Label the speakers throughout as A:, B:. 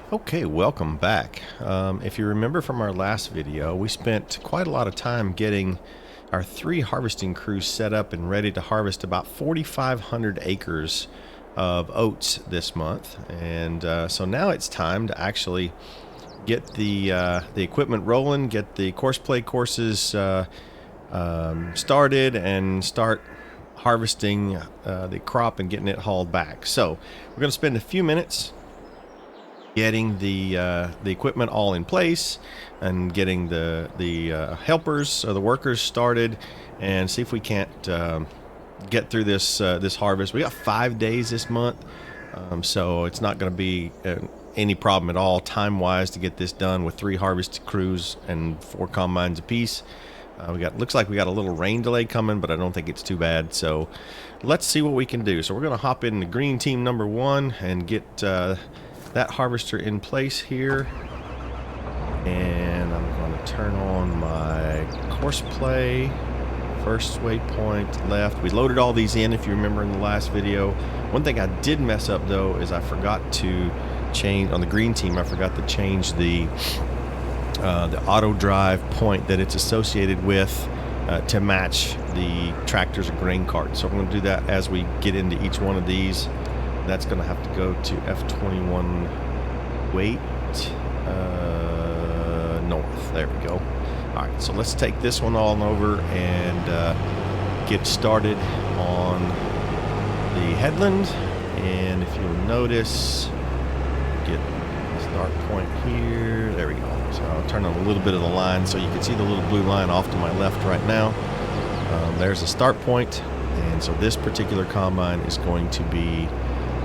A: Okay, welcome back. If you remember from our last video, we spent quite a lot of time getting our 3 harvesting crews set up and ready to harvest about 4,500 acres of oats this month. And so now it's time to actually get the equipment rolling, get the course play courses started, and start harvesting the crop and getting it hauled back. So we're going to spend a few minutes getting the equipment all in place and getting the helpers or the workers started, and see if we can't get through this harvest. We got 5 days this month, so it's not going to be any problem at all time-wise to get this done with 3 harvest crews and 4 combines apiece. Looks like we got a little rain delay coming, but I don't think it's too bad. So let's see what we can do. So we're going to hop in the green team number 1 and get that harvester in place here, and I'm going to turn on my course play. First waypoint left. We loaded all these in, if you remember, in the last video. One thing I did mess up though is I forgot to change on the green team. I forgot to change the auto drive point that it's associated with to match the tractors and grain carts. So I'm going to do that as we get into each one of these. That's going to have to go to F21 wait north. There we go. All right, so let's take this one on over and get started on the headland. And if you'll notice, get the start point here. There we go. So I'll turn on a little bit of the line so you can see the little blue line off to my left right now. There's the start point, and so this particular combine is going to be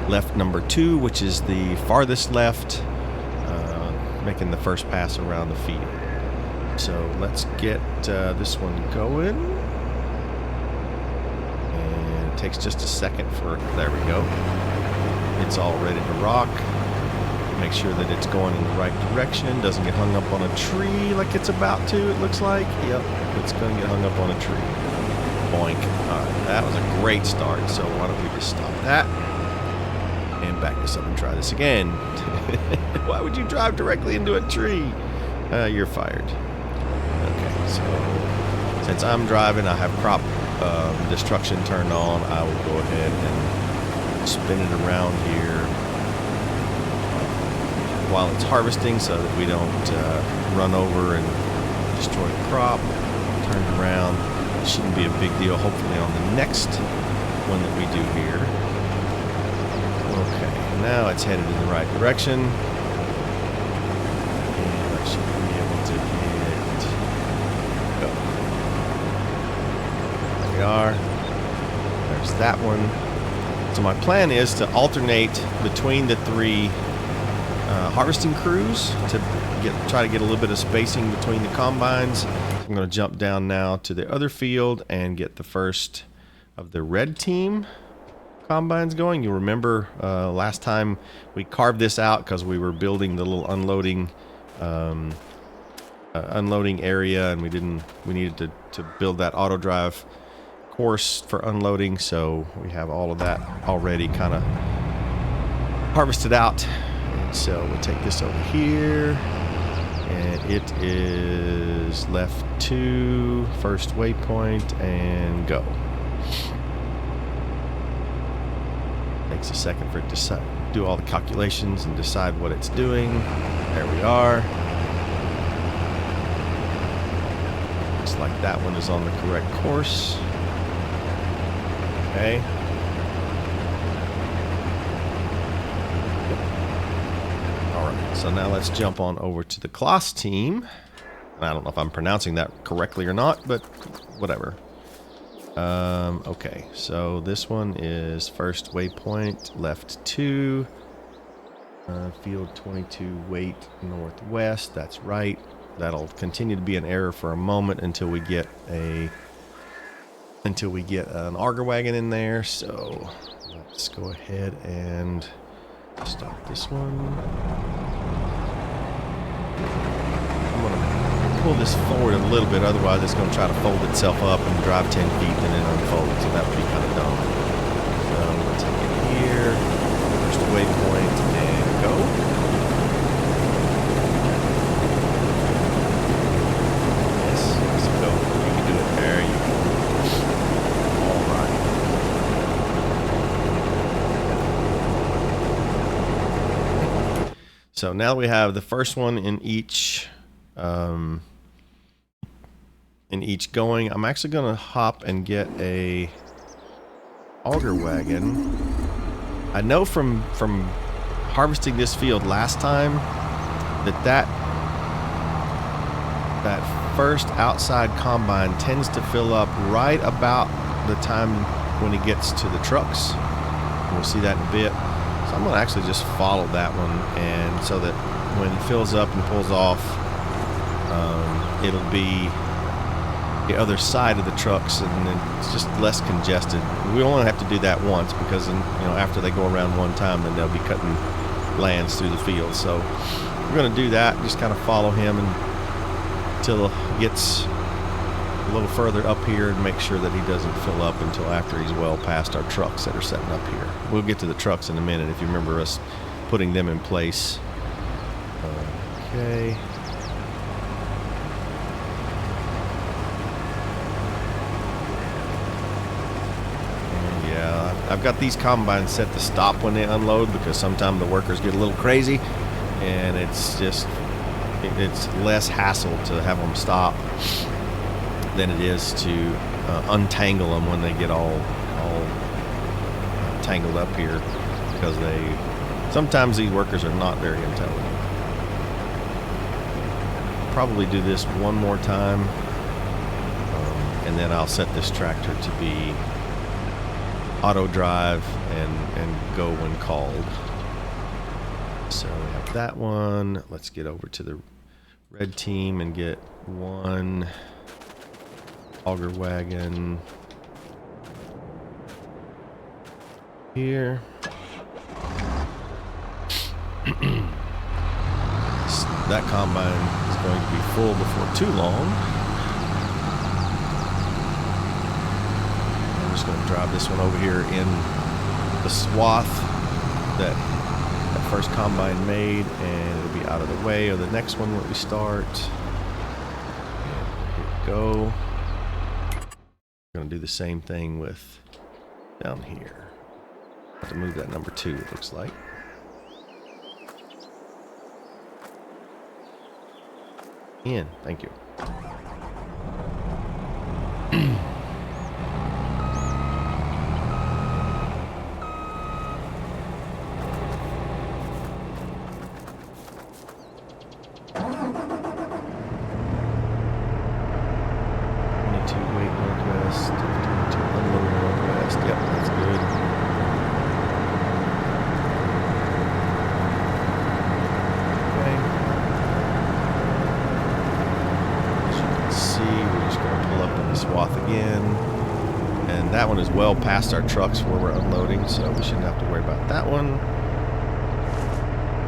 A: left number 2, which is the farthest left, making the first pass around the field. So let's get this one going, and it takes just a second for, there we go, it's all ready to rock. Make sure that it's going in the right direction, doesn't get hung up on a tree like it's about to, it looks like. Yep, it's going to get hung up on a tree. Boink. Alright, that was a great start, so why don't we just stop that and back this up and try this again. Why would you drive directly into a tree? You're fired. Okay, so since I'm driving, I have crop destruction turned on. I will go ahead and spin it around here while it's harvesting so that we don't run over and destroy the crop. Turn it around. It shouldn't be a big deal, hopefully, on the next one that we do here. Okay, now it's headed in the right direction. And I should be able to hit go. There we are. There's that one. So my plan is to alternate between the 3 harvesting crews to try to get a little bit of spacing between the combines. I'm going to jump down now to the other field and get the first of the red team combines going. You'll remember last time we carved this out because we were building the little unloading area, and we needed to build that auto drive course for unloading, so we have all of that already kind of harvested out. And so we'll take this over here, and it is left 2, first waypoint, and go. Takes a second for it to do all the calculations and decide what it's doing. There we are. Looks like that one is on the correct course. Okay. Alright, so now let's jump on over to the Kloss team. And I don't know if I'm pronouncing that correctly or not, but whatever. Okay, so this one is first waypoint, left 2, field 22, wait northwest. That's right. That'll continue to be an error for a moment until we get an auger wagon in there. So let's go ahead and start this one. I'm gonna pull this forward a little bit, otherwise it's going to try to fold itself up and drive 10 feet and then unfold, so that would be kind of dumb. So I'm going to take it here, first waypoint, and go. So now we have the first one in each going. I'm actually going to hop and get a auger wagon. I know from harvesting this field last time that first outside combine tends to fill up right about the time when it gets to the trucks. We'll see that in a bit. So I'm going to actually just follow that one, and so that when it fills up and pulls off, it'll be the other side of the trucks, and it's just less congested. We only have to do that once because, after they go around one time, then they'll be cutting lands through the field. So we're going to do that. Just kind of follow him until he gets a little further up here and make sure that he doesn't fill up until after he's well past our trucks that are setting up here. We'll get to the trucks in a minute if you remember us putting them in place. Okay. And yeah, I've got these combines set to stop when they unload because sometimes the workers get a little crazy, and it's less hassle to have them stop than it is to untangle them when they get all tangled up here, because sometimes these workers are not very intelligent. Probably do this one more time, and then I'll set this tractor to be auto drive and go when called. So we have that one. Let's get over to the red team and get one auger wagon here. That combine is going to be full before too long. I'm just going to drive this one over here in the swath that first combine made, and it'll be out of the way of the next one where we start. And here we go. We're going to do the same thing with down here. Have to move that number 2, it looks like. In, thank you. That one is well past our trucks where we're unloading, so we shouldn't have to worry about that one.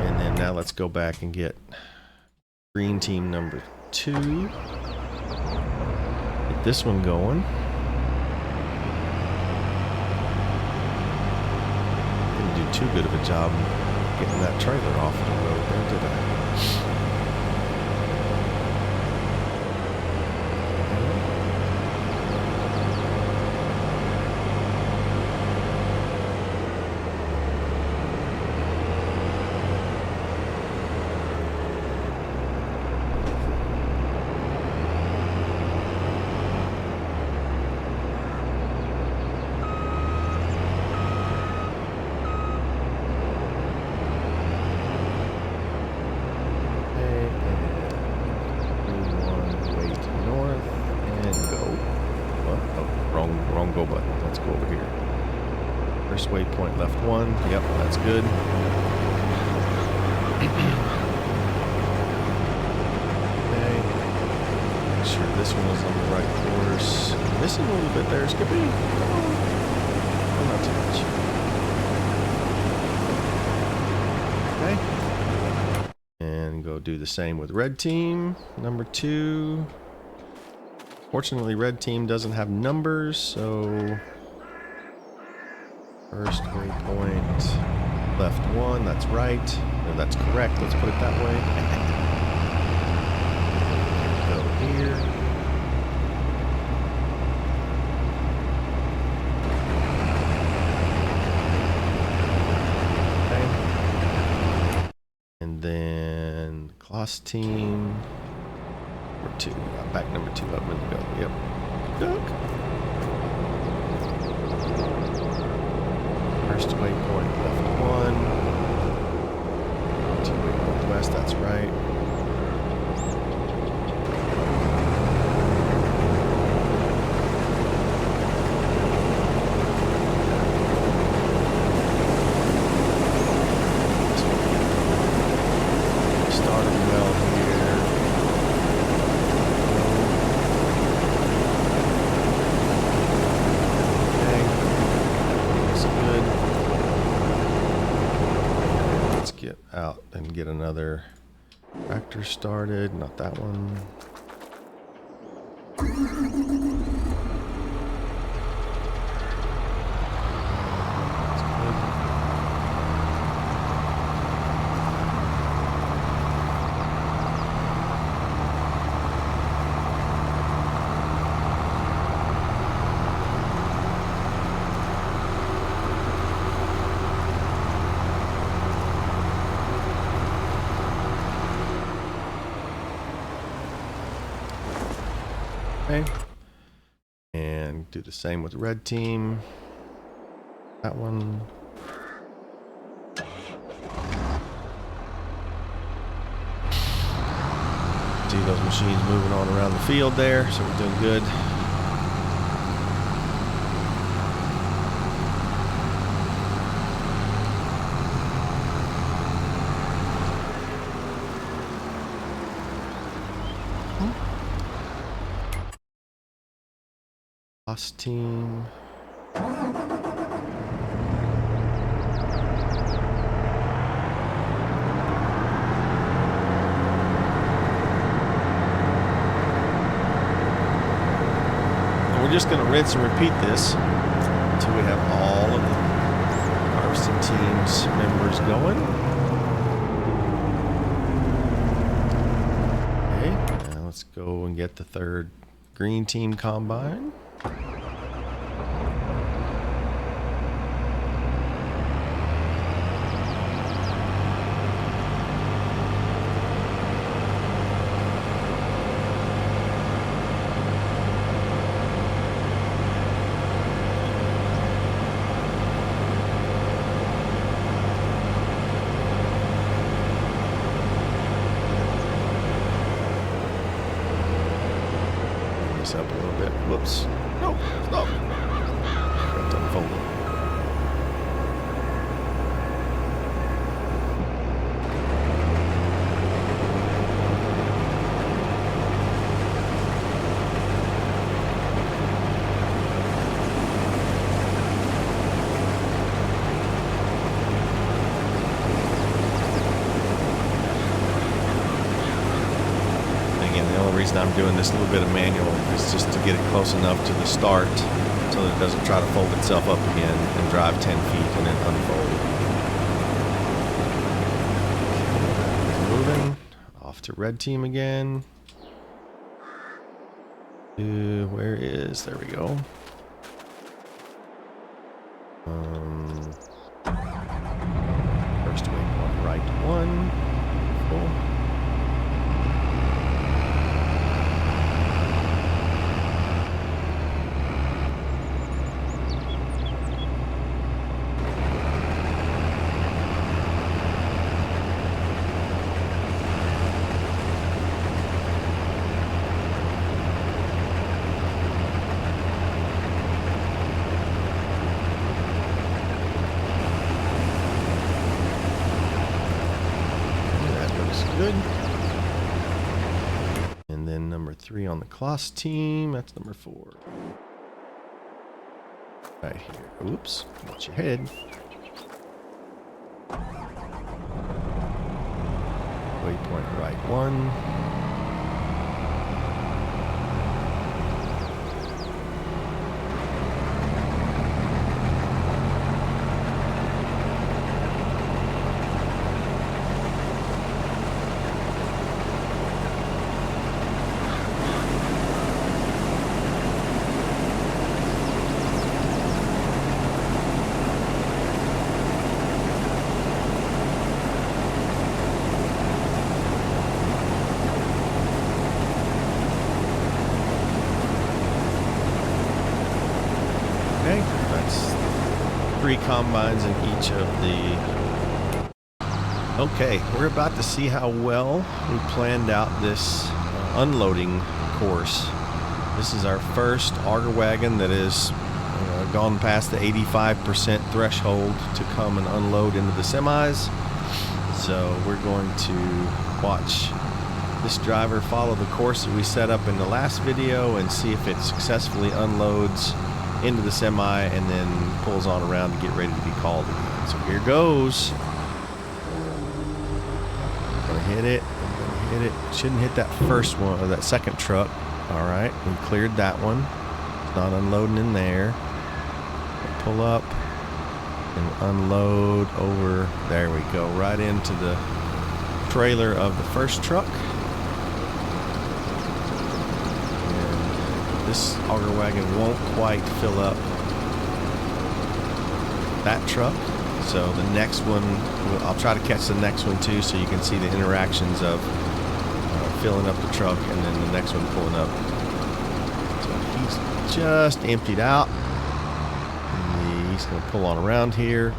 A: And then now let's go back and get green team number 2. Get this one going. Didn't do too good of a job getting that trailer off the road there, did I? Go button. Let's go over here. First waypoint left 1. Yep, that's good. Okay. Make sure this one is on the right course. Missing a little bit there, Skippy. Oh, not too much. Okay. And go do the same with red team number 2. Fortunately, red team doesn't have numbers, so first waypoint left 1, that's right. No, that's correct. Let's put it that way. Go here. Okay. And then Lost team. Number 2. Back number 2 up in the go. Yep. Duck. First waypoint left 1. 2 waypoint west, that's right. Out and get another tractor started. Not that one. Okay. And do the same with the red team. That one. See those machines moving on around the field there, so we're doing good. Lost team. We're just going to rinse and repeat this until we have all of the harvesting team's members going. Okay, now let's go and get the third green team combine. Up a little bit. Whoops. No, stop. Got to unfold it. Reason I'm doing this little bit of manual is just to get it close enough to the start so that it doesn't try to fold itself up again and drive 10 feet and then unfold. Moving off to red team again. Where is, there we go. First waypoint right 1. Cool. Good. And then number 3 on the Kloss team. That's number 4. Right here. Oops. Watch your head. Waypoint right 1. 3 combines in each of the... Okay, we're about to see how well we planned out this unloading course. This is our first auger wagon that has gone past the 85% threshold to come and unload into the semis. So we're going to watch this driver follow the course that we set up in the last video and see if it successfully unloads into the semi and then pulls on around to get ready to be called again. So here goes. Gonna hit it. Hit it. Shouldn't hit that first one or that second truck. All right, we cleared that one. It's not unloading in there. Pull up and unload over. There we go. Right into the trailer of the first truck. And this auger wagon won't quite fill up that truck. So the next one, I'll try to catch the next one too, so you can see the interactions of filling up the truck and then the next one pulling up. So he's just emptied out. And he's going to pull on around here.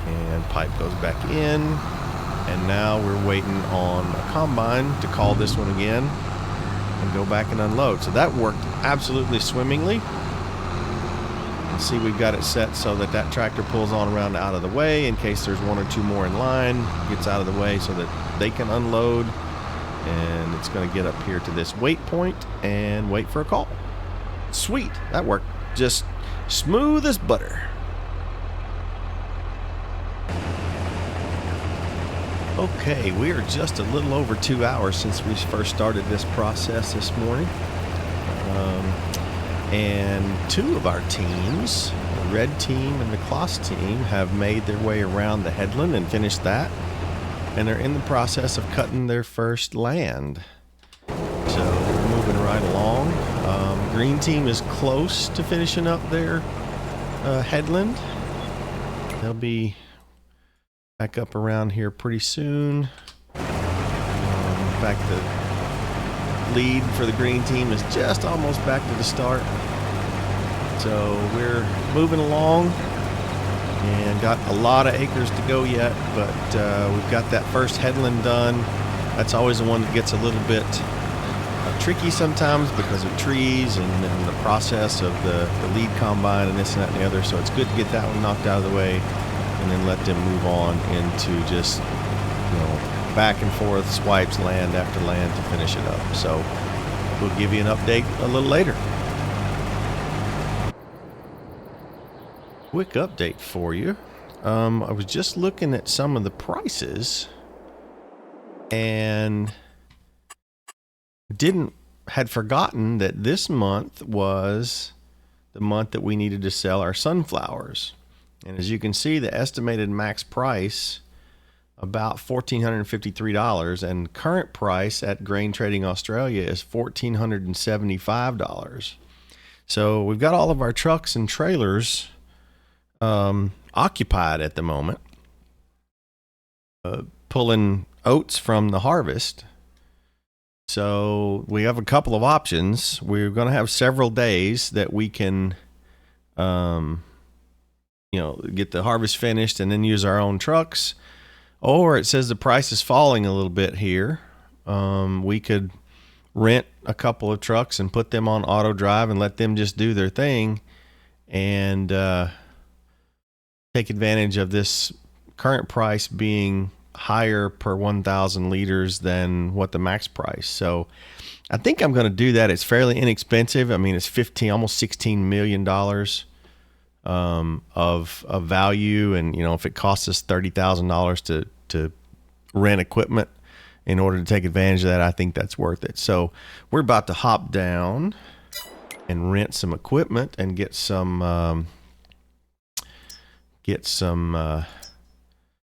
A: And pipe goes back in. And now we're waiting on a combine to call this one again and go back and unload. So that worked absolutely swimmingly. See, we've got it set so that that tractor pulls on around out of the way in case there's 1 or 2 more in line, gets out of the way so that they can unload, and it's going to get up here to this wait point and wait for a call. Sweet, that worked just smooth as butter. Okay, we are just a little over 2 hours since we first started this process this morning. And 2 of our teams, the red team and the Kloss team, have made their way around the headland and finished that. And they're in the process of cutting their first land. So we're moving right along. Green team is close to finishing up their headland. They'll be back up around here pretty soon. In fact, the lead for the green team is just almost back to the start. So we're moving along and got a lot of acres to go yet, but we've got that first headland done. That's always the one that gets a little bit tricky sometimes because of trees and the process of the lead combine and this and that and the other. So it's good to get that one knocked out of the way and then let them move on into just, back and forth swipes land after land to finish it up. So we'll give you an update a little later. Quick update for you. I was just looking at some of the prices and had forgotten that this month was the month that we needed to sell our sunflowers. And as you can see, the estimated max price about $1,453, and current price at Grain Trading Australia is $1,475. So we've got all of our trucks and trailers occupied at the moment, pulling oats from the harvest. So we have a couple of options. We're going to have several days that we can get the harvest finished and then use our own trucks. Or it says the price is falling a little bit here. We could rent a couple of trucks and put them on auto drive and let them just do their thing and take advantage of this current price being higher per 1,000 liters than what the max price. So I think I'm going to do that. It's fairly inexpensive. I mean, it's almost $16 million of value. And, if it costs us $30,000 to rent equipment in order to take advantage of that, I think that's worth it. So we're about to hop down and rent some equipment and get some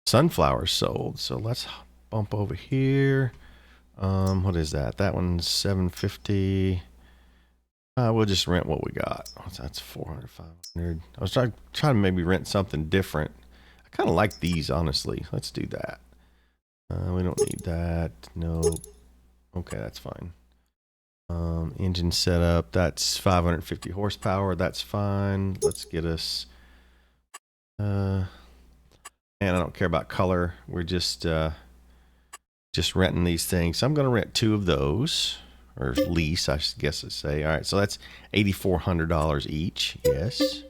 A: sunflowers sold. So let's bump over here. What is that? That one's $750. We'll just rent what we got. That's $400, $500. I was trying to maybe rent something different. I kind of like these, honestly. Let's do that. We don't need that. Nope. Okay, that's fine. Engine setup. That's 550 horsepower. That's fine. Let's get us And I don't care about color. We're just renting these things. So I'm going to rent 2 of those, or lease, I guess I'd say. All right, so that's $8,400 each. Yes.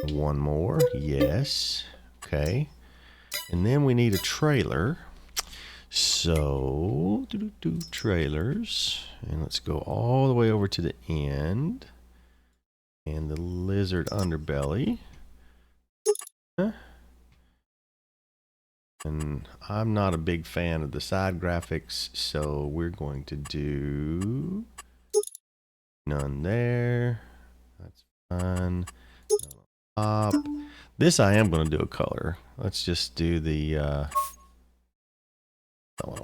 A: One more. Yes. Okay. And then we need a trailer. So, trailers. And let's go all the way over to the end. And the lizard underbelly. And I'm not a big fan of the side graphics, so we're going to do none there. That's fine. Top. This I am going to do a color. Let's just do the that's what I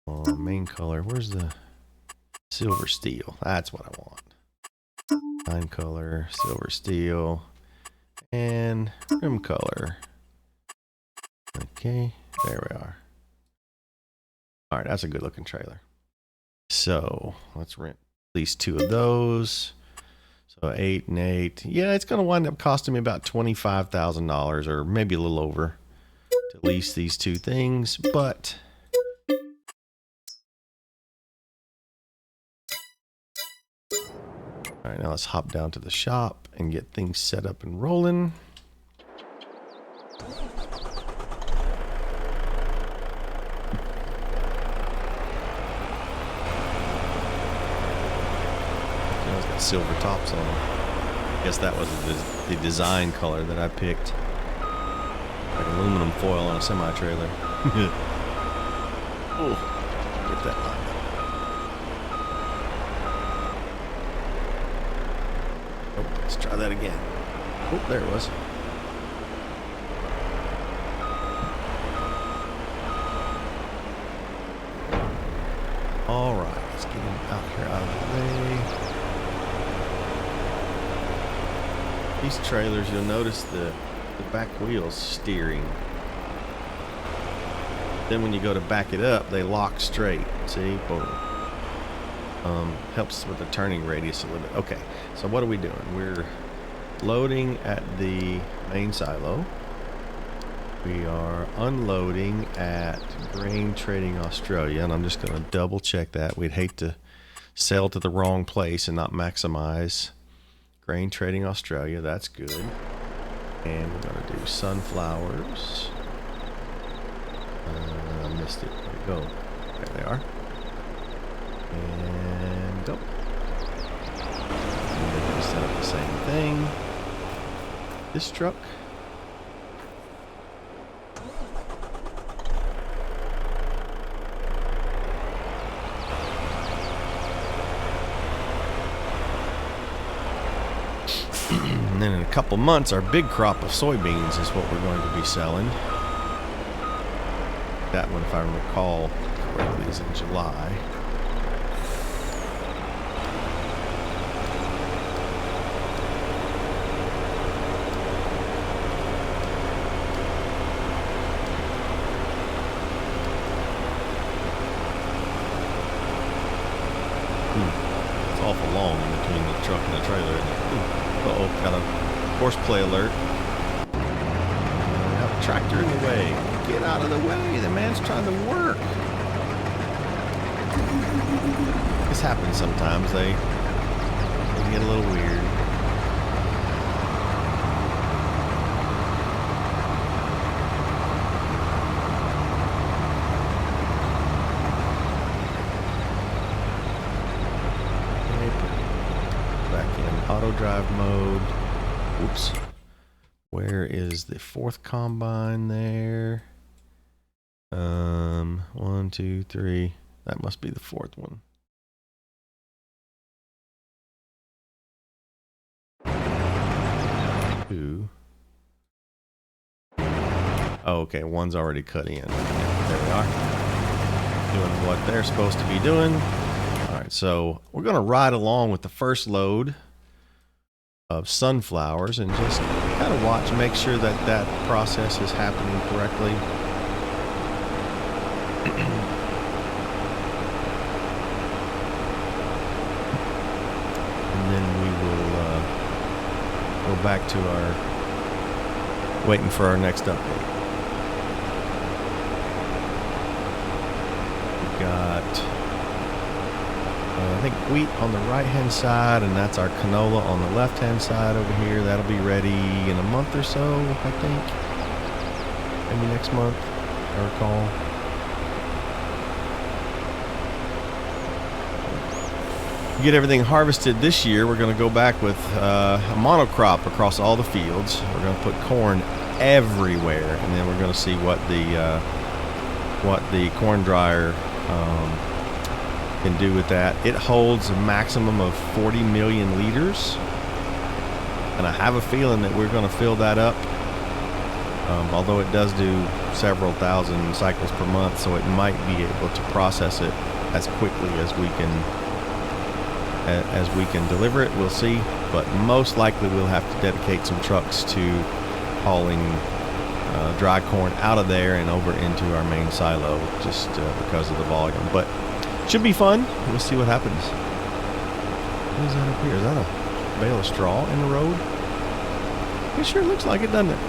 A: want. Main color. Where's the silver steel? That's what I want. Line color, silver steel, and rim color. Okay, there we are. All right, that's a good looking trailer. So let's rent at least 2 of those. So 8 and 8. Yeah, it's going to wind up costing me about $25,000 or maybe a little over to lease these 2 things, but all right, now let's hop down to the shop and get things set up and rolling. It's got silver tops on them. I guess that was the design color that I picked. Like aluminum foil on a semi-trailer. Oh, get that lined up. Oh, let's try that again. Oh, there it was. All right, let's get him out here out of the way. These trailers, you'll notice the back wheels steering. Then when you go to back it up, they lock straight. See? Boom. Helps with the turning radius a little bit. Okay, so what are we doing? We're loading at the main silo. We are unloading at Grain Trading Australia, and I'm just going to double check that. We'd hate to sell to the wrong place and not maximize Grain Trading Australia. That's good. And we're going to do sunflowers. I missed it. There we go. There they are. And go. And then we set up the same thing. This truck. And then in a couple months, our big crop of soybeans is what we're going to be selling. That one, if I recall correctly, is in July. It's awful long in between the truck and the trailer, isn't it? Uh-oh, got a horseplay alert. We have a tractor in the way. Get out of the way. The man's trying to work. This happens sometimes. They get a little weird. Auto drive mode. Oops. Where is the 4th combine there? 1, 2, 3. That must be the 4th one. Two. Oh, okay. One's already cut in. There we are. Doing what they're supposed to be doing. All right, so we're going to ride along with the first load of sunflowers and just kind of watch, make sure that that process is happening correctly. And then we will go go back to our waiting for our next update. We've got I think wheat on the right hand side, and that's our canola on the left hand side over here. That'll be ready in a month or so, I think. Maybe next month, I recall. Get everything harvested this year. We're going to go back with a monocrop across all the fields. We're going to put corn everywhere, and then we're going to see what the corn dryer can do with that. It holds a maximum of 40 million liters, and I have a feeling that we're going to fill that up. Although it does do several thousand cycles per month, so it might be able to process it as quickly as we can deliver it. We'll see, but most likely we'll have to dedicate some trucks to hauling dry corn out of there and over into our main silo, just because of the volume. But should be fun. We'll see what happens. What is that up here? Is that a bale of straw in the road? It sure looks like it, doesn't it?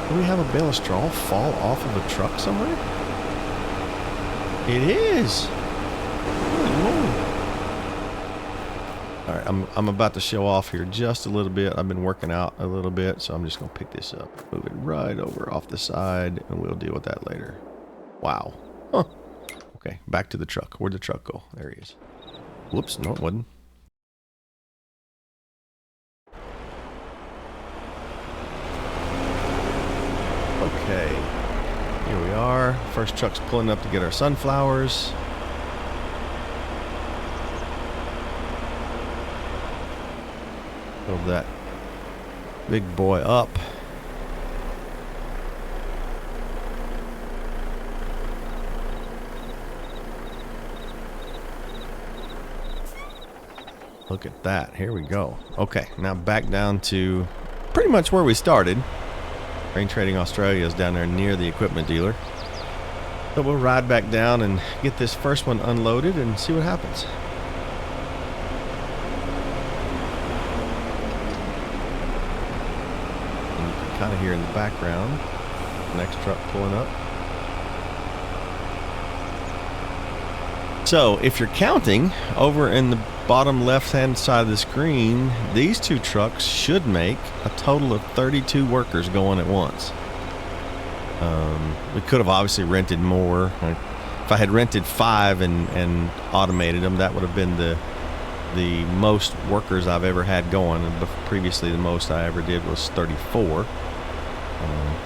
A: Do we have a bale of straw fall off of a truck somewhere? It is. Holy moly. All right, I'm about to show off here just a little bit. I've been working out a little bit, so I'm just going to pick this up, move it right over off the side, and we'll deal with that later. Wow. Huh. Okay, back to the truck. Where'd the truck go? There he is. Whoops, no it wasn't. Okay, here we are. First truck's pulling up to get our sunflowers. Build that big boy up. Look at that. Here we go. Okay, now back down to pretty much where we started. Grain Trading Australia is down there near the equipment dealer. So we'll ride back down and get this first one unloaded and see what happens. And you can kind of hear in the background the next truck pulling up. So if you're counting over in the bottom left hand side of the screen, these two trucks should make a total of 32 workers going at once. We could have obviously rented more. If I had rented 5 and automated them, that would have been the most workers I've ever had going. And previously the most I ever did was 34.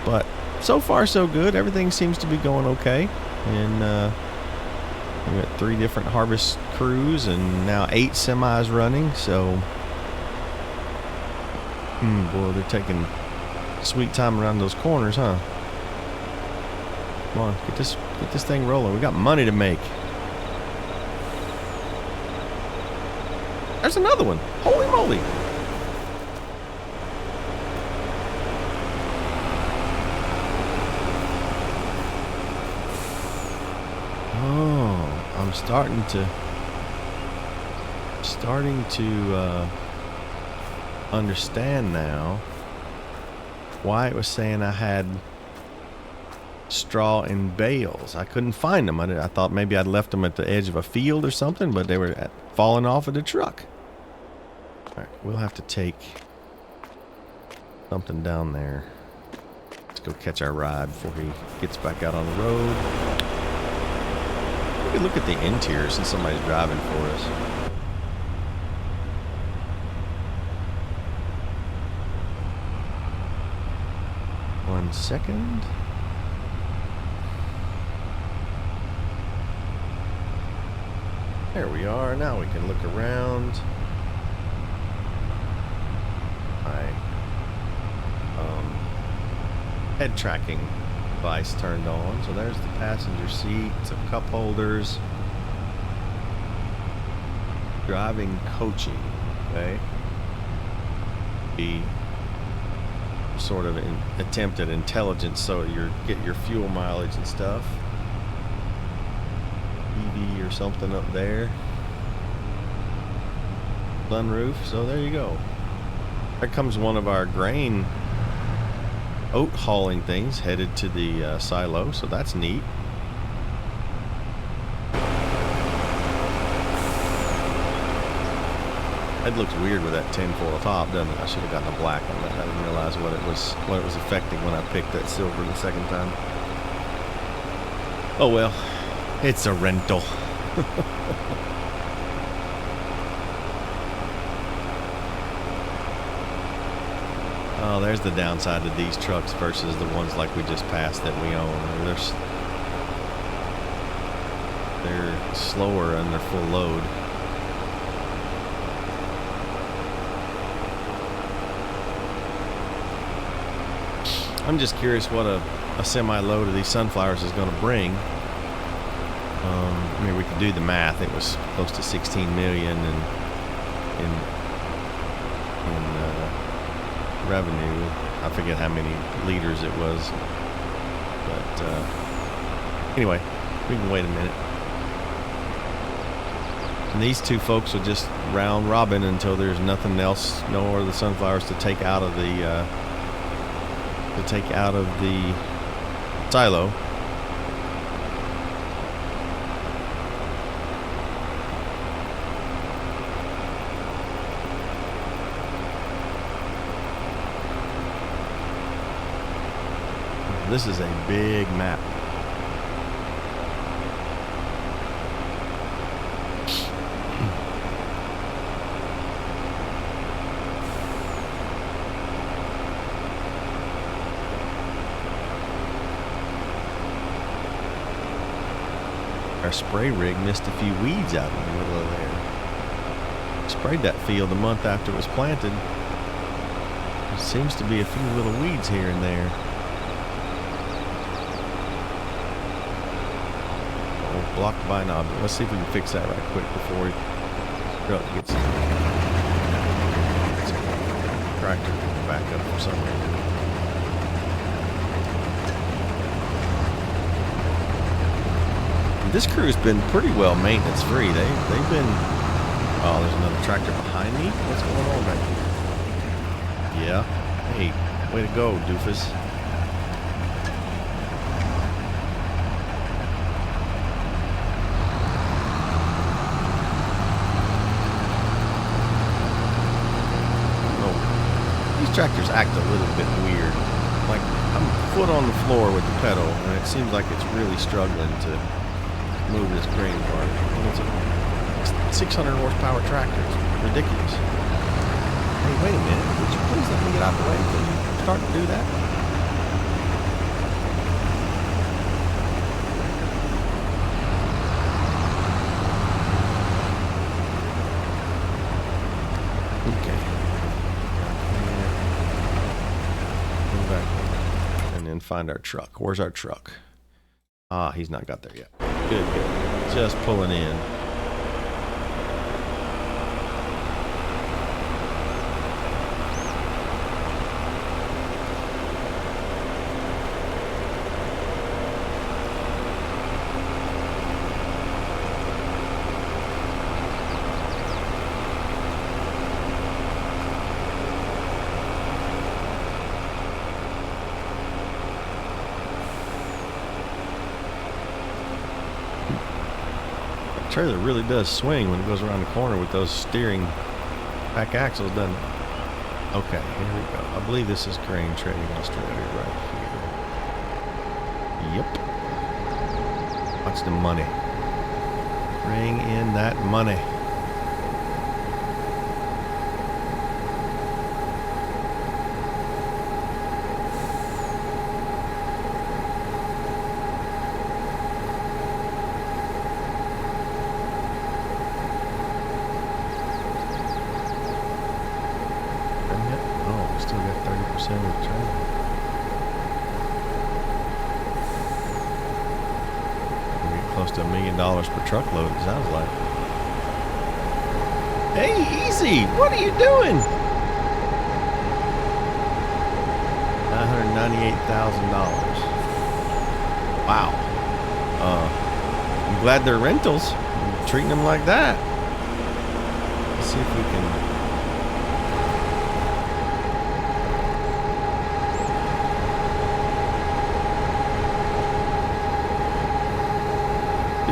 A: But so far so good. Everything seems to be going okay. And we got 3 different harvest crews and now 8 semis running, so boy, they're taking sweet time around those corners, huh? Come on, get this thing rolling. We got money to make. There's another one. Holy moly. I'm starting to understand now why it was saying I had straw in bales. I couldn't find them. I thought maybe I'd left them at the edge of a field or something, but they were falling off of the truck. All right, we'll have to take something down there. Let's go catch our ride before he gets back out on the road. We could look at the interior since somebody's driving for us. One second. There we are. Now we can look around. My head tracking device turned on. So there's the passenger seat, some cup holders. Driving coaching. Okay. The sort of an attempt at intelligence, so you get your fuel mileage and stuff. EV or something up there. Sunroof, so there you go. There comes one of our grain oat hauling things headed to the silo, so that's neat. It looks weird with that tinfoil top, doesn't it? I should have gotten a black on that. I didn't realize what it was affecting when I picked that silver the second time. Oh well, it's a rental. Oh, there's the downside to these trucks versus the ones like we just passed that we own. They're slower and they're full load. I'm just curious what a semi-load of these sunflowers is going to bring. I mean, we could do the math. It was close to 16 million in revenue. I forget how many liters it was, but anyway, we can wait a minute. And these two folks will just round robin until there's nothing else, no more of the sunflowers to take out of the silo. This is a big map. Our spray rig missed a few weeds out in the middle of there. Sprayed that field a month after it was planted. There seems to be a few little weeds here and there. Oh, blocked by an object. Let's see if we can fix that right quick before we gets tractor back up for some reason. This crew's been pretty well maintenance free. They've been. Oh, there's another tractor behind me. What's going on right here? Yeah. Hey, way to go, doofus. Oh, these tractors act a little bit weird. Like I'm foot on the floor with the pedal, and it seems like it's really struggling to move this grain part. It's a 600 horsepower tractor. It's ridiculous. Hey, wait a minute. Would you please let me get out of the way before you start to do that? Okay. Go back and then find our truck. Where's our truck? Ah, he's not got there yet. Good, good. Just pulling in. Trailer really does swing when it goes around the corner with those steering back axles, doesn't it? Okay, here we go. I believe this is Grain Trading Australia right here. Yep. Watch the money. Bring in that money. Close to $1 million per truckload, it sounds like. Hey, easy! What are you doing? $998,000. Wow. I'm glad they're rentals. I'm treating them like that. Let's see if we can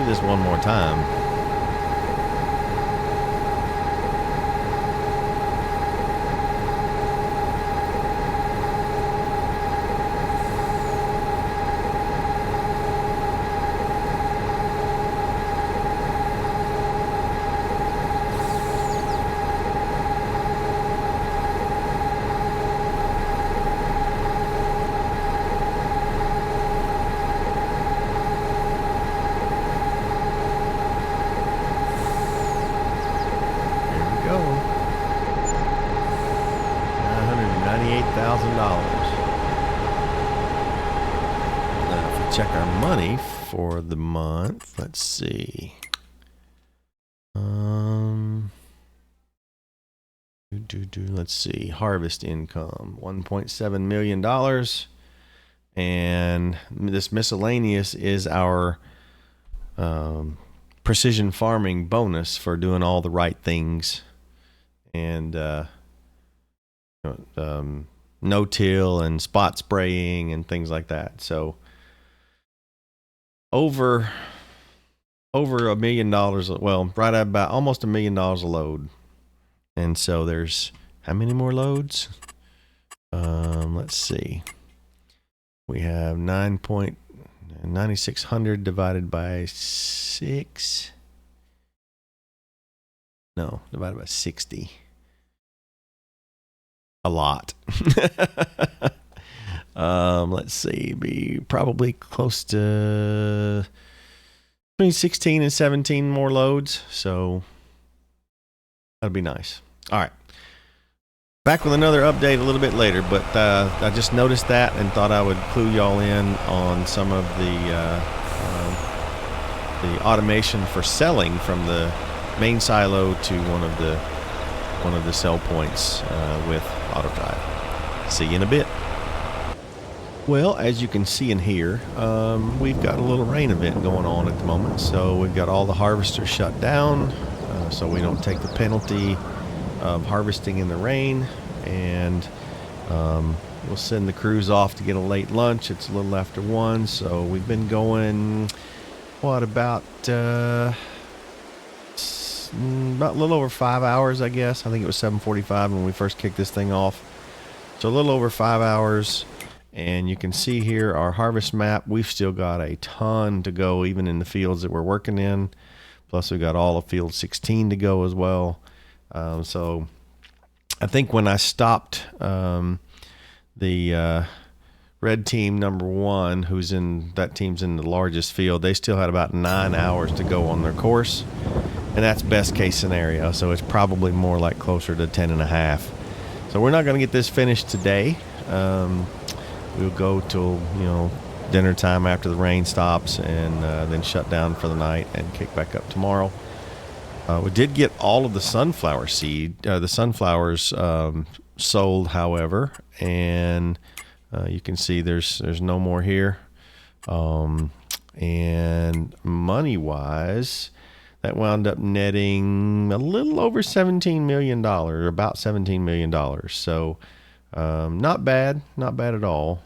A: this one more time. Now, if we check our money for the month, let's see. Let's see. Harvest income, $1.7 million. And this miscellaneous is our precision farming bonus for doing all the right things. And no-till and spot spraying and things like that. So over $1 million, well, right at about almost $1 million a load. And so there's how many more loads? Let's see. We have 9,9600 divided by 6. No, divided by 60. A lot. Let's see, be probably close to between 16 and 17 more loads, so that'd be nice. All right, back with another update a little bit later, but I just noticed that and thought I would clue y'all in on some of the automation for selling from the main silo to one of the sell points with AutoDrive. See you in a bit. Well, as you can see in here, we've got a little rain event going on at the moment. So we've got all the harvesters shut down so we don't take the penalty of harvesting in the rain. And we'll send the crews off to get a late lunch. It's a little after 1, so we've been going, about a little over 5 hours, I guess. I think it was 7:45 when we first kicked this thing off. So a little over 5 hours. And you can see here our harvest map. We've still got a ton to go, even in the fields that we're working in. Plus we've got all of field 16 to go as well. So I think when I stopped the red team number 1, that team's in the largest field, they still had about 9 hours to go on their course. And that's best case scenario. So it's probably more like closer to 10 and a half. So we're not going to get this finished today. We'll go till, dinner time after the rain stops, and then shut down for the night and kick back up tomorrow. We did get all of the sunflower sunflowers sold, however, and you can see there's no more here. And money-wise, that wound up netting a little over $17 million, or about $17 million. So not bad at all.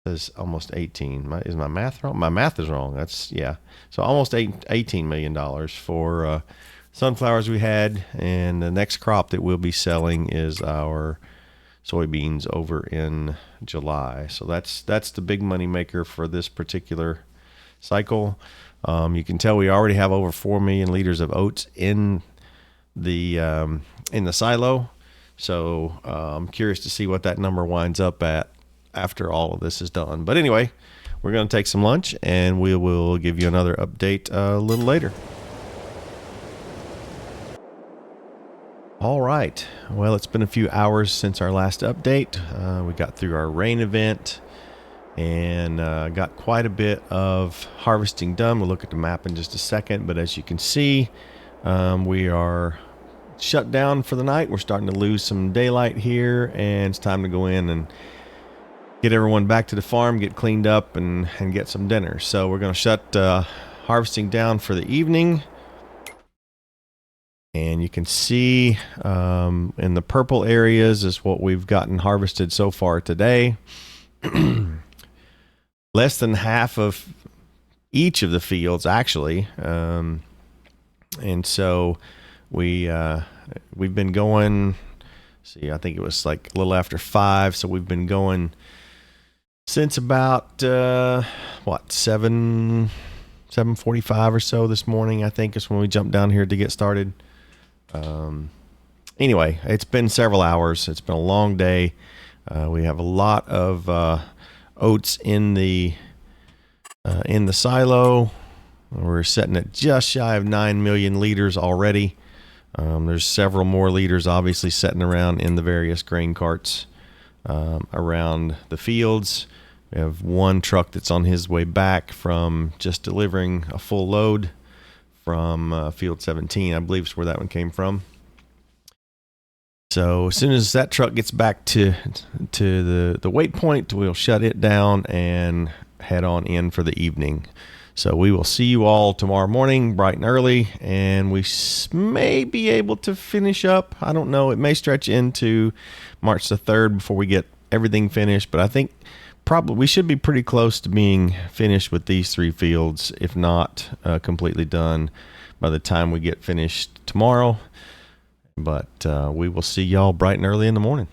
A: Says almost 18. Is my math wrong? My math is wrong. So almost $18 million for sunflowers we had. And the next crop that we'll be selling is our soybeans over in July. So that's the big money maker for this particular cycle. You can tell we already have over 4 million liters of oats in the silo. So I'm curious to see what that number winds up at after all of this is done. But anyway, we're going to take some lunch, and we will give you another update a little later. All right. Well, it's been a few hours since our last update. We got through our rain event and got quite a bit of harvesting done. We'll look at the map in just a second. But as you can see, we are shut down for the night. We're starting to lose some daylight here, and it's time to go in and get everyone back to the farm, get cleaned up, and get some dinner. So we're going to shut harvesting down for the evening. And you can see in the purple areas is what we've gotten harvested so far today. Less than half of each of the fields actually. And so we've been going. See, I think it was like a little after 5, so we've been going since about 7:45 or so this morning. I think is when we jumped down here to get started. Anyway, it's been several hours. It's been a long day. We have a lot of oats in the silo. We're sitting at just shy of 9 million liters already. There's several more liters obviously sitting around in the various grain carts around the fields. We have one truck that's on his way back from just delivering a full load from field 17. I believe is where that one came from. So as soon as that truck gets back to the weight point, we'll shut it down and head on in for the evening. So we will see you all tomorrow morning, bright and early, and we may be able to finish up. I don't know. It may stretch into March the 3rd before we get everything finished, but I think probably we should be pretty close to being finished with these 3 fields, if not completely done by the time we get finished tomorrow. But we will see y'all bright and early in the morning.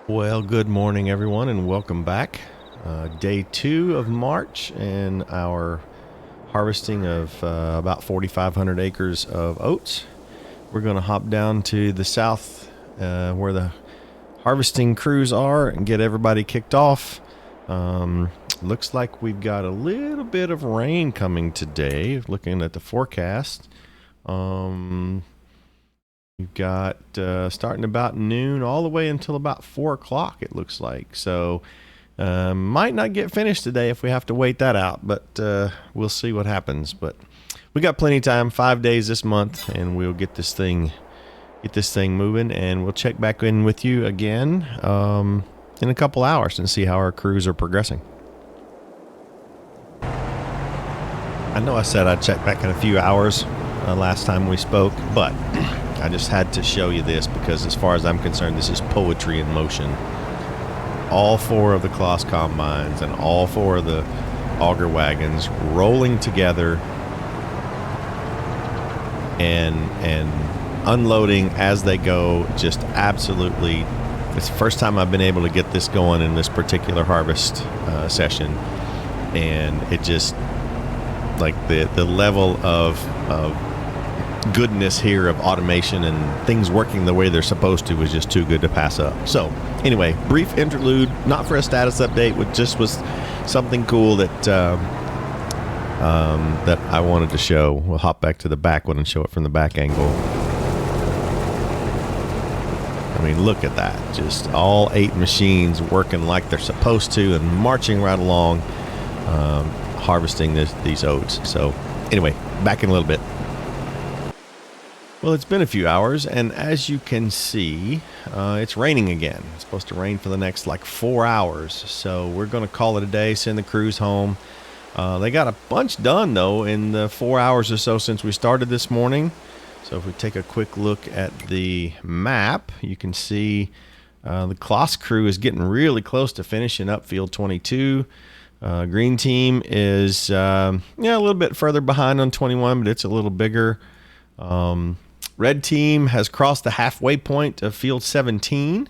A: Well, good morning, everyone, and welcome back. Day 2 of March and our harvesting of about 4,500 acres of oats. We're going to hop down to the south where the harvesting crews are and get everybody kicked off. Looks like we've got a little bit of rain coming today, looking at the forecast. We've got starting about noon all the way until about 4 o'clock, it looks like. So might not get finished today if we have to wait that out, but we'll see what happens. But we got plenty of time, 5 days this month, and we'll get this thing moving, and we'll check back in with you again in a couple hours and see how our crews are progressing. I know I said I'd check back in a few hours last time we spoke, but I just had to show you this because as far as I'm concerned, this is poetry in motion. All 4 of the Kloss combines and all 4 of the auger wagons rolling together and unloading as they go. Just absolutely, it's the first time I've been able to get this going in this particular harvest session, and it just, like, the level of goodness here of automation and things working the way they're supposed to was just too good to pass up. So anyway, brief interlude, not for a status update, but just was something cool that that I wanted to show. We'll hop back to the back one and show it from the back angle. I mean, look at that. Just all 8 machines working like they're supposed to and marching right along, harvesting these oats. So anyway, back in a little bit. Well, it's been a few hours, and as you can see, it's raining again. It's supposed to rain for the next, 4 hours. So we're going to call it a day, send the crews home. They got a bunch done, though, in the 4 hours or so since we started this morning. So if we take a quick look at the map, you can see the Kloss crew is getting really close to finishing up field 22. Green team is a little bit further behind on 21, but it's a little bigger. Red team has crossed the halfway point of field 17.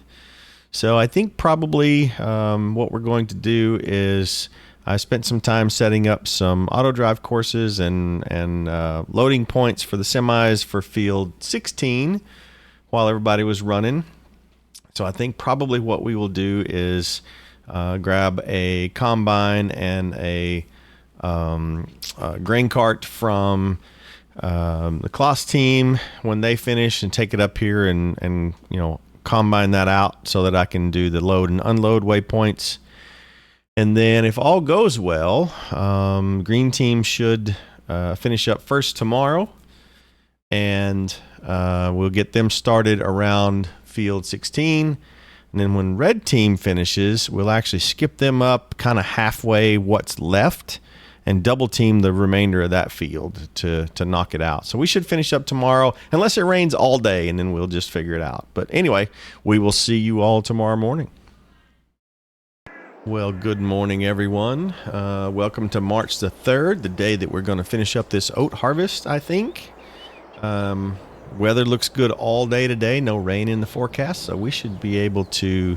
A: So I think probably what we're going to do is I spent some time setting up some auto drive courses and loading points for the semis for field 16 while everybody was running. So I think probably what we will do is grab a combine and a grain cart from the Kloss team when they finish and take it up here and combine that out so that I can do the load and unload waypoints. And then if all goes well, green team should finish up first tomorrow, and we'll get them started around field 16. And then when red team finishes, we'll actually skip them up kind of halfway what's left and double team the remainder of that field to knock it out. So we should finish up tomorrow, unless it rains all day, and then we'll just figure it out. But anyway, we will see you all tomorrow morning. Well, good morning, everyone. Welcome to March the 3rd, the day that we're going to finish up this oat harvest, I think. Weather looks good all day today. No rain in the forecast, so we should be able to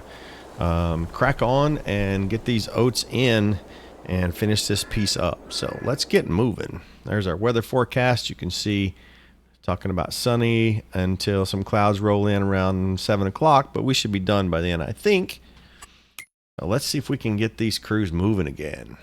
A: crack on and get these oats in and finish this piece up. So let's get moving. There's our weather forecast. You can see talking about sunny until some clouds roll in around 7 o'clock, but we should be done by then, I think. So let's see if we can get these crews moving again.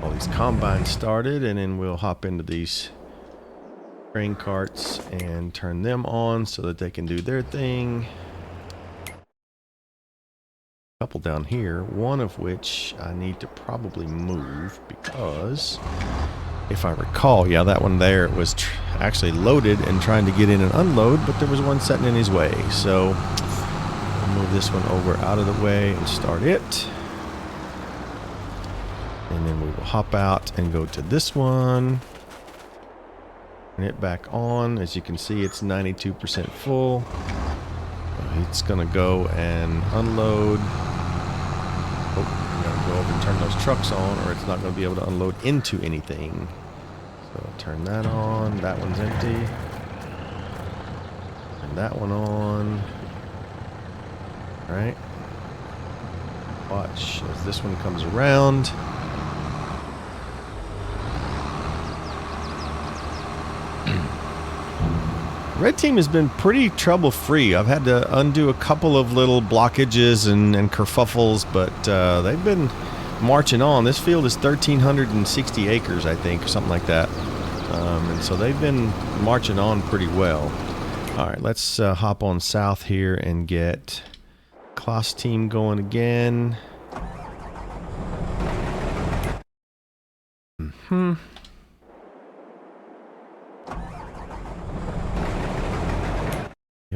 A: All these combines started, and then we'll hop into these grain carts and turn them on so that they can do their thing. A couple down here, one of which I need to probably move because if I recall, yeah, that one there was actually loaded and trying to get in and unload, but there was one sitting in his way. So I'll move this one over out of the way and start it. And then we will hop out and go to this one. Turn it back on. As you can see, it's 92% full. It's going to go and unload. Oh, I'm going to go over and turn those trucks on, or it's not going to be able to unload into anything. So turn that on. That one's empty. Turn that one on. All right. Watch as this one comes around. Red team has been pretty trouble-free. I've had to undo a couple of little blockages and kerfuffles, but they've been marching on. This field is 1,360 acres, I think, or something like that. And so they've been marching on pretty well. All right, let's hop on south here and get Klaus team going again.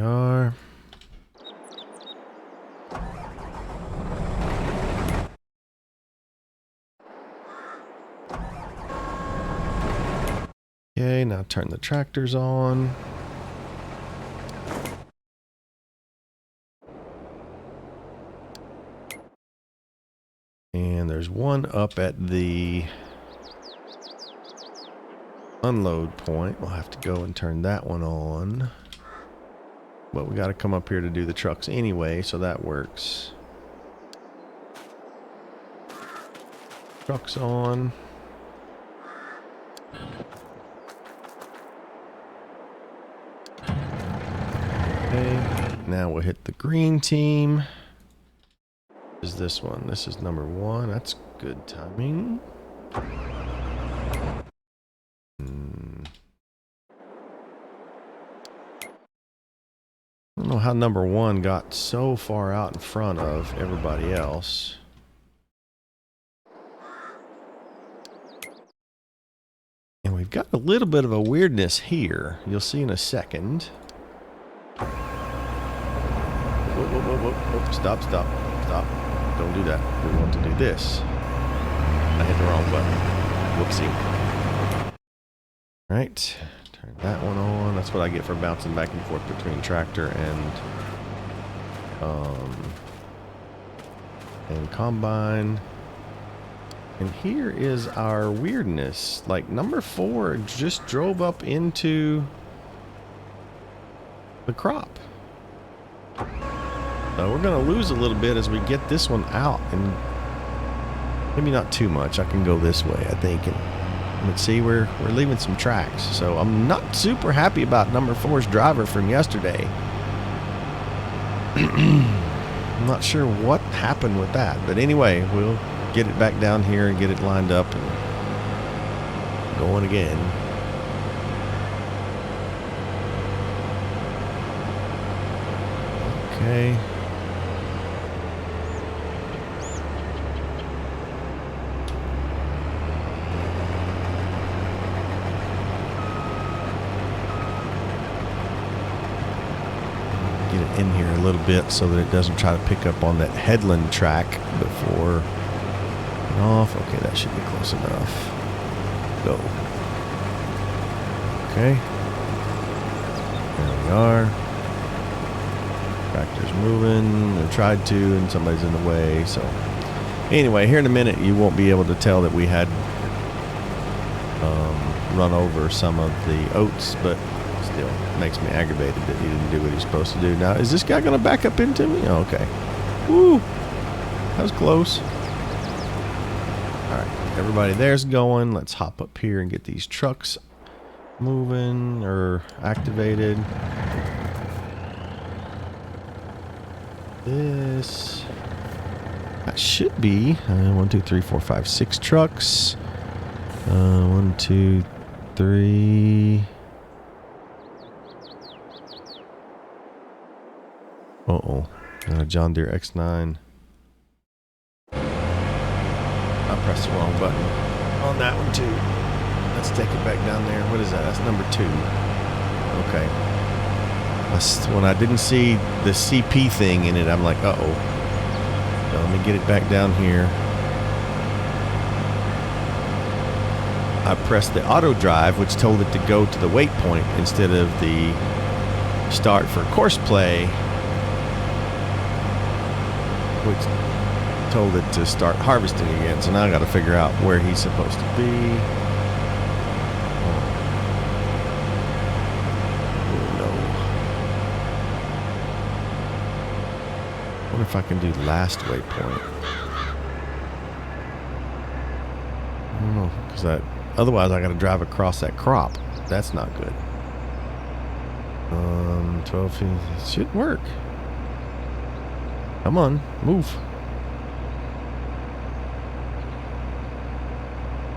A: Are. Okay, now turn the tractors on. And there's one up at the unload point. We'll have to go and turn that one on. But we got to come up here to do the trucks anyway, so that works. Trucks on. Okay, now we'll hit the green team. Is this one? This is number 1. That's good timing. I don't know how number 1 got so far out in front of everybody else. And we've got a little bit of a weirdness here. You'll see in a second. Whoa, whoa, whoa, whoa, whoa. Stop, stop, stop. Don't do that. We want to do this. I hit the wrong button. Whoopsie. All right. Turn that one on. That's what I get for bouncing back and forth between tractor and combine. And here is our weirdness. Like number 4 just drove up into the crop. So we're going to lose a little bit as we get this one out, and maybe not too much. I can go this way, I think, and let's see, we're leaving some tracks. So I'm not super happy about number 4's driver from yesterday. I'm not sure what happened with that, but anyway, we'll get it back down here and get it lined up and going again. Okay. it in here a little bit so that it doesn't try to pick up on that headland track before off. Okay, that should be close enough. Go. Okay. There we are. Tractor's moving. They tried to, and somebody's in the way. So, anyway, here in a minute, you won't be able to tell that we had run over some of the oats, but still makes me aggravated that he didn't do what he's supposed to do. Now, is this guy going to back up into me? Oh, okay. Woo! That was close. All right, everybody there's going. Let's hop up here and get these trucks moving or activated. This that should be 1, 2, 3, 4, 5, 6 trucks. 1, 2, 3. John Deere X9. I pressed the wrong button on that one too. Let's take it back down there. What is that? That's number 2. Okay. When I didn't see the CP thing in it, I'm like, uh-oh. So let me get it back down here. I pressed the auto drive, which told it to go to the waypoint instead of the start for course play, which told it to start harvesting again. So now I got to figure out where he's supposed to be. Oh no! I wonder if I can do last waypoint. I don't know, because otherwise I got to drive across that crop. That's not good. 12 feet. It should work. Come on, move.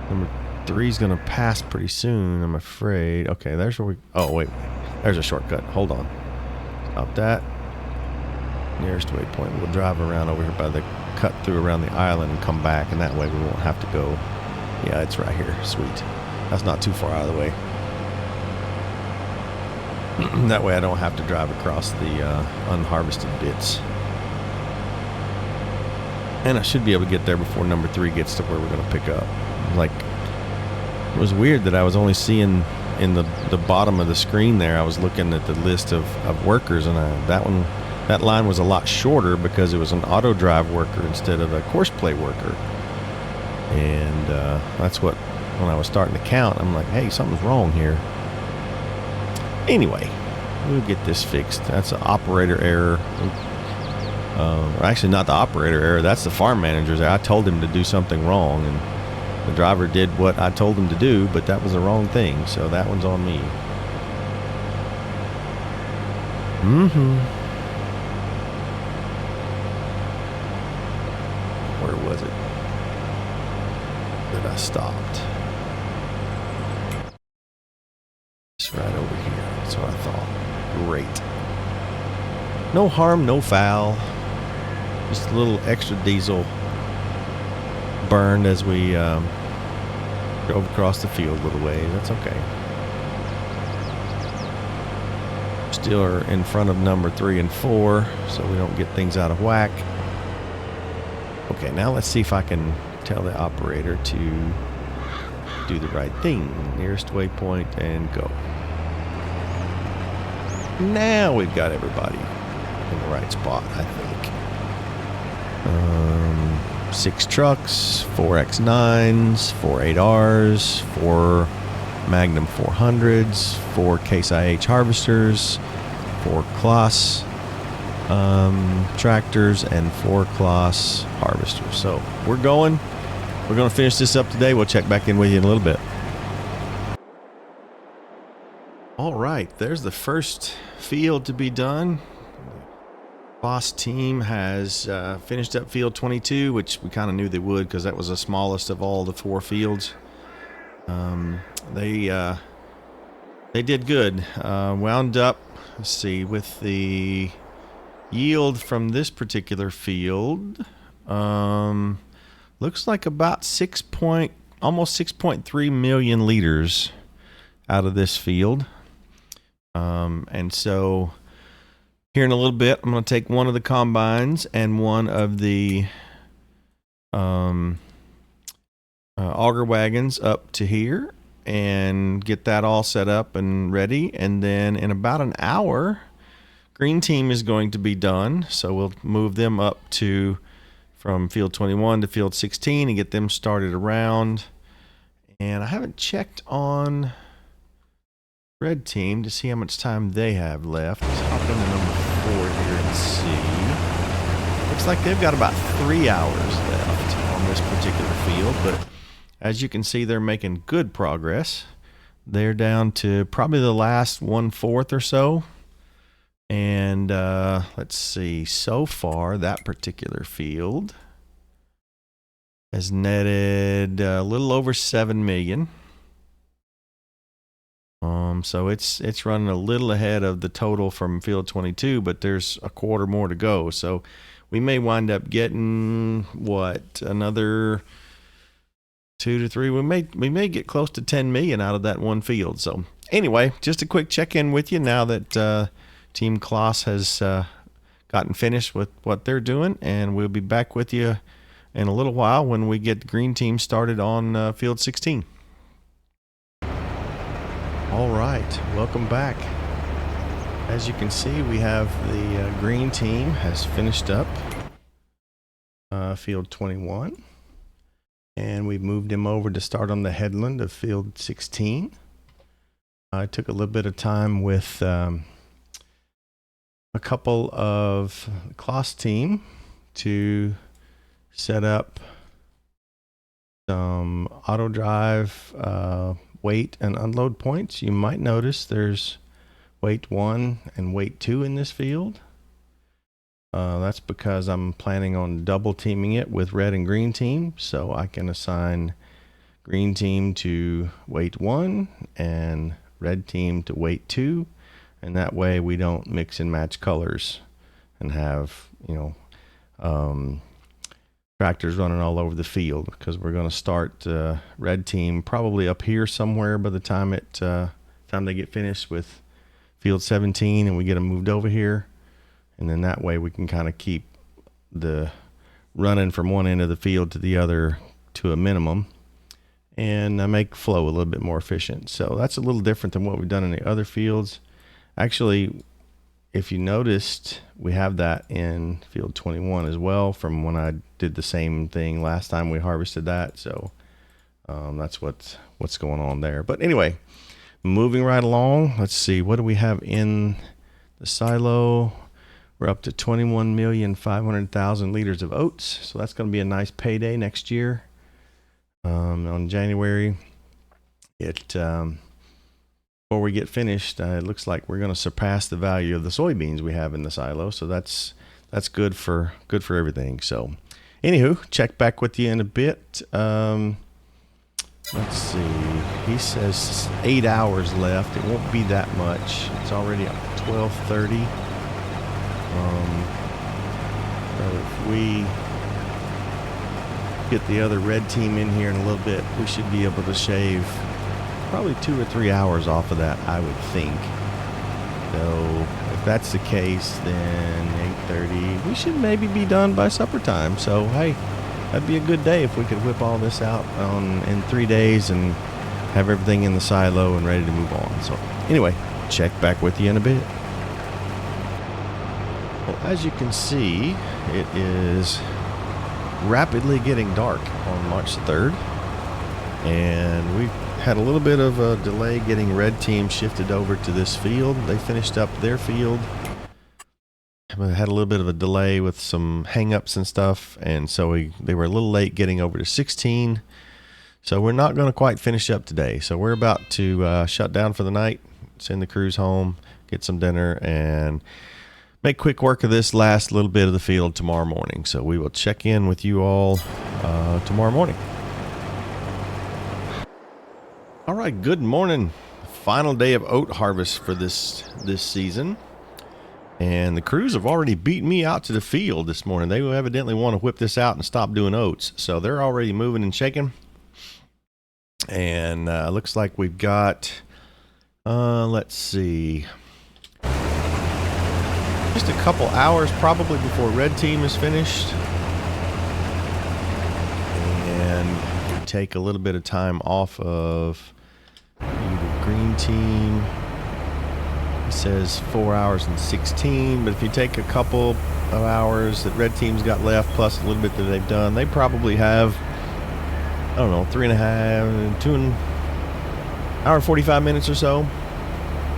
A: Number 3's gonna pass pretty soon, I'm afraid. Okay, there's where we. Oh wait, there's a shortcut. Hold on. Stop that. Nearest waypoint. We'll drive around over here by the cut through around the island and come back, and that way we won't have to go. Yeah, it's right here. Sweet. That's not too far out of the way. That way I don't have to drive across the unharvested bits. And I should be able to get there before number 3 gets to where we're going to pick up. Like, it was weird that I was only seeing in the bottom of the screen there. I was looking at the list of workers, and that line was a lot shorter because it was an auto drive worker instead of a course play worker. And that's what, when I was starting to count, I'm like, hey, something's wrong here. Anyway, we'll get this fixed. That's an operator error. Actually, not the operator error. That's the farm manager's error. I told him to do something wrong, and the driver did what I told him to do, but that was the wrong thing. So that one's on me. Where was it that I stopped? It's right over here. That's what I thought. Great. No harm, no foul. Just a little extra diesel burned as we drove across the field a little ways. That's okay. Still are in front of number 3 and 4, so we don't get things out of whack. Okay, now let's see if I can tell the operator to do the right thing. Nearest waypoint and go. Now we've got everybody in the right spot, I think. 6 trucks, 4 X9s, 4 8Rs, 4 Magnum 400s, 4 Case IH harvesters, 4 Kloss tractors, and 4 Kloss harvesters. So we're going. We're going to finish this up today. We'll check back in with you in a little bit. All right, there's the first field to be done. Boss team has finished up field 22, which we kind of knew they would because that was the smallest of all the 4 fields. They did good. Wound up, let's see, with the yield from this particular field, looks like about almost 6.3 million liters out of this field. And so Here in a little bit, I'm going to take one of the combines and one of the auger wagons up to here and get that all set up and ready. And then in about an hour, green team is going to be done. So we'll move them up from field 21 to field 16 and get them started around. And I haven't checked on red team to see how much time they have left. Let's hop into number 4 here and see. Looks like they've got about 3 hours left on this particular field, but as you can see, they're making good progress. They're down to probably the last 1/4 or so. And let's see, so far that particular field has netted a little over 7 million. So it's running a little ahead of the total from field 22, but there's a 1/4 more to go. So we may wind up getting another 2 to 3. We may get close to 10 million out of that one field. So anyway, just a quick check-in with you now that Team Kloss has gotten finished with what they're doing, and we'll be back with you in a little while when we get the green team started on field 16. All right, welcome back. As you can see, we have the green team has finished up field 21, and we've moved him over to start on the headland of field 16. I took a little bit of time with a couple of Kloss team to set up some auto drive weight and unload points. You might notice there's weight 1 and weight 2 in this field. That's because I'm planning on double teaming it with red and green team, so I can assign green team to weight 1 and red team to weight 2, and that way we don't mix and match colors and have tractors running all over the field, because we're going to start red team probably up here somewhere by the time they get finished with field 17 and we get them moved over here, and then that way we can kind of keep the running from one end of the field to the other to a minimum and make flow a little bit more efficient. So that's a little different than what we've done in the other fields. Actually, if you noticed, we have that in field 21 as well from when I did the same thing last time we harvested that. So that's what's going on there. But anyway, moving right along, let's see, what do we have in the silo? We're up to 21,500,000 liters of oats. So that's going to be a nice payday next year. On January, before we get finished, it looks like we're going to surpass the value of the soybeans we have in the silo. So that's good for everything. So anywho, check back with you in a bit. Let's see, he says 8 hours left. It won't be that much. It's already 12:30. So if we get the other red team in here in a little bit, we should be able to shave probably 2 or 3 hours off of that, I would think. So if that's the case, then 8:30, we should maybe be done by supper time. So hey, that'd be a good day if we could whip all this out in 3 days and have everything in the silo and ready to move on. So anyway, check back with you in a bit. Well, as you can see, it is rapidly getting dark on March 3rd, and we've had a little bit of a delay getting red team shifted over to this field. They finished up their field. Had a little bit of a delay with some hang-ups and stuff, and so they were a little late getting over to 16. So we're not going to quite finish up today. So we're about to shut down for the night, send the crews home, get some dinner, and make quick work of this last little bit of the field tomorrow morning. So we will check in with you all tomorrow morning. All right, good morning. Final day of oat harvest for this season. And the crews have already beat me out to the field this morning. They evidently want to whip this out and stop doing oats. So they're already moving and shaking. And looks like we've got, let's see, just a couple hours probably before red team is finished. And take a little bit of time off of green team. It says 4 hours and 16, but if you take a couple of hours that red team's got left plus a little bit that they've done, they probably have, I don't know, 2 hour and 45 minutes or so,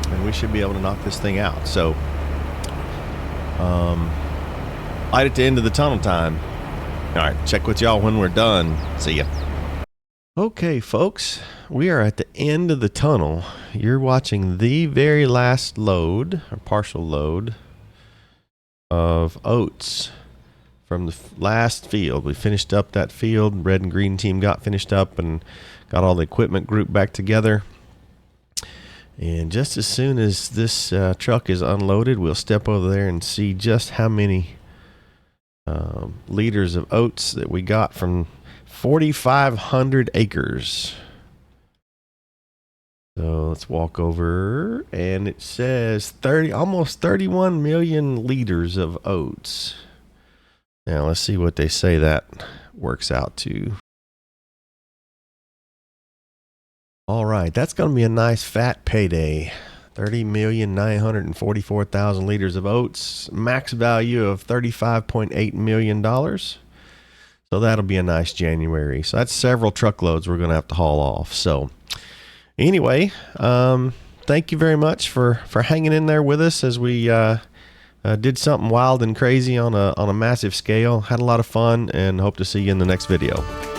A: and we should be able to knock this thing out. So light at the end of the tunnel time. All right, check with y'all when we're done. See ya. Okay, folks, we are at the end of the tunnel. You're watching the very last load, or partial load, of oats from the last field. We finished up that field. Red and green team got finished up and got all the equipment grouped back together. And just as soon as this truck is unloaded, we'll step over there and see just how many liters of oats that we got from 4,500 acres. So let's walk over, and it says almost 31 million liters of oats. Now let's see what they say that works out to. All right, that's going to be a nice fat payday. 30,944,000 liters of oats, max value of $35.8 million. So that'll be a nice January. So that's several truckloads we're going to have to haul off. So anyway, thank you very much for hanging in there with us as we did something wild and crazy on a massive scale. Had a lot of fun, and hope to see you in the next video.